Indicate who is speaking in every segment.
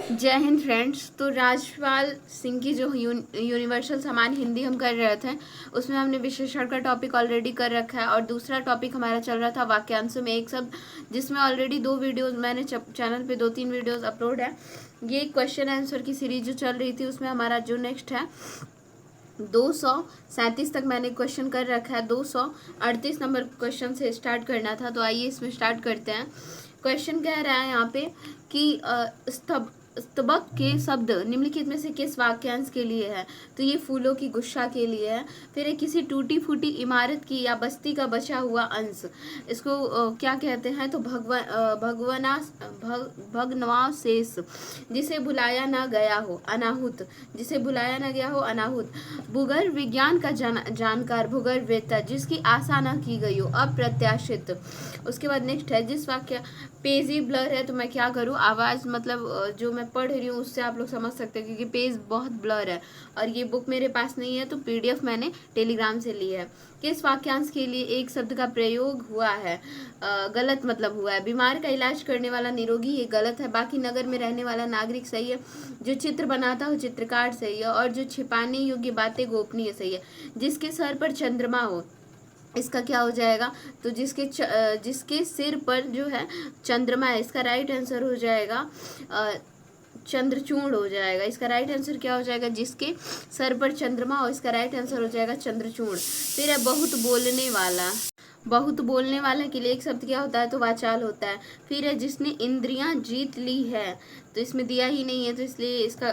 Speaker 1: जय हिंद फ्रेंड्स। तो राजपाल सिंह की जो यूनिवर्सल समान हिंदी हम कर रहे थे, उसमें हमने विशेषण का टॉपिक ऑलरेडी कर रखा है और दूसरा टॉपिक हमारा चल रहा था वाक्यांशों में एक शब्द, जिसमें ऑलरेडी 2 वीडियोस मैंने चैनल पे 2-3 वीडियोस अपलोड है। ये क्वेश्चन आंसर की सीरीज जो चल रही थी, उसमें हमारा जो नेक्स्ट है 237 तक मैंने क्वेश्चन कर रखा है। 238 नंबर क्वेश्चन से स्टार्ट करना था, तो आइए इसमें स्टार्ट करते हैं। क्वेश्चन कह रहा है यहाँ पे कि स्तबक के शब्द निम्नलिखित में से किस वाक्यांश के लिए है? तो ये फूलों की गुच्छा के लिए है। फिर एक किसी टूटी फूटी इमारत की या बस्ती का बचा हुआ अंश, इसको क्या कहते हैं? तो भग्नावशेष। जिसे भुलाया ना गया हो, अनाहुत। जिसे भुलाया ना गया हो, अनाहुत। भूगर्भ विज्ञान का जानकार, भूगर्भवेत्ता। जिसकी आशा न की गई हो, अप्रत्याशित। उसके बाद नेक्स्ट है, जिस वाक्य पेज ही ब्लर है तो मैं क्या करूँ, आवाज़ मतलब जो मैं पढ़ रही हूँ उससे आप लोग समझ सकते हैं, क्योंकि पेज बहुत ब्लर है और ये बुक मेरे पास नहीं है, तो पीडीएफ मैंने टेलीग्राम से ली है। किस वाक्यांश के लिए एक शब्द का प्रयोग हुआ है? गलत मतलब हुआ है। बीमार का इलाज करने वाला निरोगी, ये गलत है। बाकी नगर में रहने वाला नागरिक सही है। जो चित्र बनाता हो चित्रकार सही है। और जो छिपाने योग्य बातें गोपनीय सही है। जिसके सर पर चंद्रमा हो, इसका क्या हो जाएगा? तो जिसके सिर पर जो है चंद्रमा है, इसका राइट आंसर हो जाएगा चंद्रचूड़ हो जाएगा। इसका राइट आंसर क्या हो जाएगा? जिसके सर पर चंद्रमा हो, इसका राइट आंसर हो जाएगा चंद्रचूड़। फिर है बहुत बोलने वाला। बहुत बोलने वाला के लिए एक शब्द क्या होता है? तो वाचाल होता है। फिर है जिसने इंद्रियां जीत ली है, तो इसमें दिया ही नहीं है, तो इसलिए इसका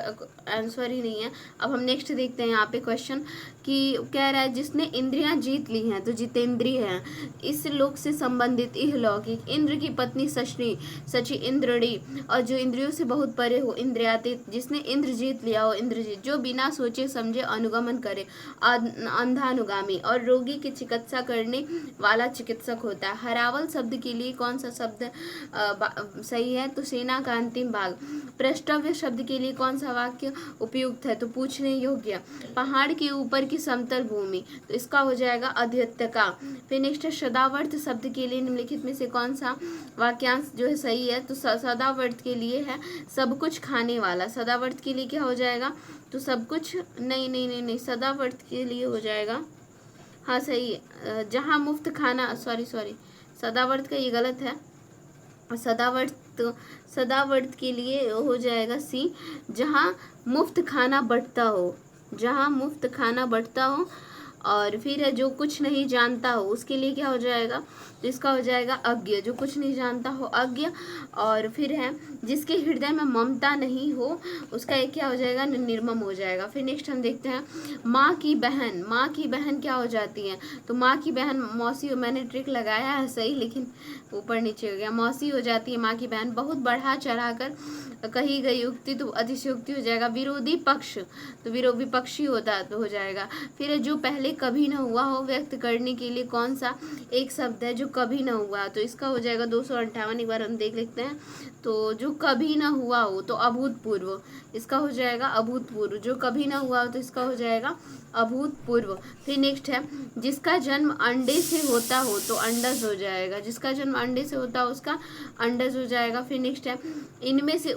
Speaker 1: आंसर ही नहीं है। अब हम नेक्स्ट देखते हैं यहाँ पे क्वेश्चन कि कह रहा है जिसने इंद्रियां जीत ली हैं, तो जितेंद्रिय है। इस लोक से संबंधित इहलौकिक। इंद्र की पत्नी सची इंद्रणी। और जो इंद्रियों से बहुत परे हो, इंद्रियातीत। जिसने इंद्र जीत लिया हो, इंद्रजीत। जो बिना सोचे समझे अनुगमन करे, अंधानुगामी। और रोगी की चिकित्सा करने वाला चिकित्सक होता है। हरावल शब्द के लिए कौन सा शब्द सही है? तो सेना का अंतिम भाग। प्रष्टव्य शब्द के लिए कौन सा वाक्य उपयुक्त है? तो पूछने योग्य। पहाड़ के ऊपर की समतल भूमि, तो इसका हो जाएगा अध्यत्का। फिर नेक्स्ट है सदावर्त शब्द के लिए निम्नलिखित में से कौन सा वाक्यांश जो है सही है? तो सदावर्त के लिए है सब कुछ खाने वाला। सदावर्त के लिए क्या हो जाएगा? तो सब कुछ नहीं, सदावर्त के लिए हो जाएगा, हाँ सही है, जहाँ मुफ्त खाना, सॉरी सदावर्त का ये गलत है। सदावर्त के लिए हो जाएगा सी, जहाँ मुफ्त खाना बंटता हो। जहाँ मुफ्त खाना बंटता हो। और फिर है जो कुछ नहीं जानता हो, उसके लिए क्या हो जाएगा? तो इसका हो जाएगा अज्ञ। जो कुछ नहीं जानता हो, अज्ञ। और फिर है जिसके हृदय में ममता नहीं हो, उसका एक क्या हो जाएगा? निर्मम हो जाएगा। फिर नेक्स्ट हम देखते हैं माँ की बहन। माँ की बहन क्या हो जाती है? तो माँ की बहन मौसी। मैंने ट्रिक लगाया है सही, लेकिन ऊपर नीचे हो गया। मौसी हो जाती है माँ की बहन। बहुत बढ़ा चढ़ाकर कही गई युक्ति तो अतिशयोक्ति हो जाएगा। विरोधी पक्ष, तो विपक्षी होता तो हो जाएगा। फिर जो पहले कभी ना हुआ हो, व्यक्त करने के लिए कौन सा एक शब्द है जो कभी ना हुआ? तो इसका हो जाएगा 258। एक बार हम देख लेते हैं। तो जो कभी ना हुआ हो, तो अभूतपूर्व। इसका हो जाएगा अभूतपूर्व। जो कभी ना हुआ हो, तो इसका हो जाएगा अभूतपूर्व। फिर नेक्स्ट है जिसका जन्म अंडे से होता हो, तो अंडज हो जाएगा। जिसका जन्म अंडे से होता हो, उसका अंडज हो जाएगा। फिर नेक्स्ट है इनमें से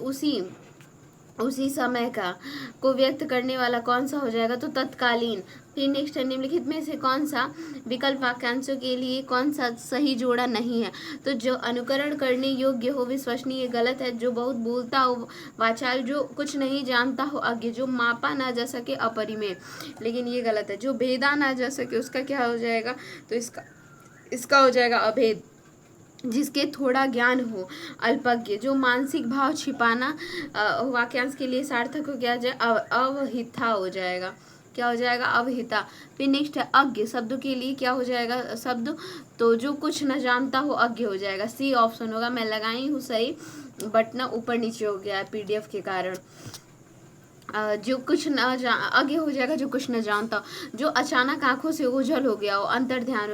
Speaker 1: उसी समय का को व्यक्त करने वाला कौन सा हो जाएगा? तो तत्कालीन। फिर नेक्स्ट है निम्नलिखित में से कौन सा विकल्प वाक्यांशों के लिए कौन सा सही जोड़ा नहीं है? तो जो अनुकरण करने योग्य हो, विश्वसनीय, गलत है। जो बहुत बोलता हो, वाचाल। जो कुछ नहीं जानता हो, अज्ञ। जो मापा ना जा सके, अपरिमेय, लेकिन ये गलत है। जो भेदा ना जा सके, उसका क्या हो जाएगा? तो इसका हो जाएगा अभेद। जिसके थोड़ा ज्ञान हो, अल्पज्ञ। जो मानसिक भाव छिपाना वाक्यांश के लिए सार्थक हो क्या जाए? अवहिता हो जाएगा। क्या हो जाएगा? अवहिता। फिर नेक्स्ट है अज्ञ शब्द के लिए क्या हो जाएगा शब्द? तो जो कुछ न जानता हो, अज्ञ हो जाएगा। सी ऑप्शन होगा। मैं लगाई हूँ सही, बट ना ऊपर नीचे हो गया है पीडीएफ के कारण। जो कुछ न आगे हो जाएगा जो कुछ न जानता। जो अचानक आंखों से ओझल हो गया हो, अंतर ध्यान हो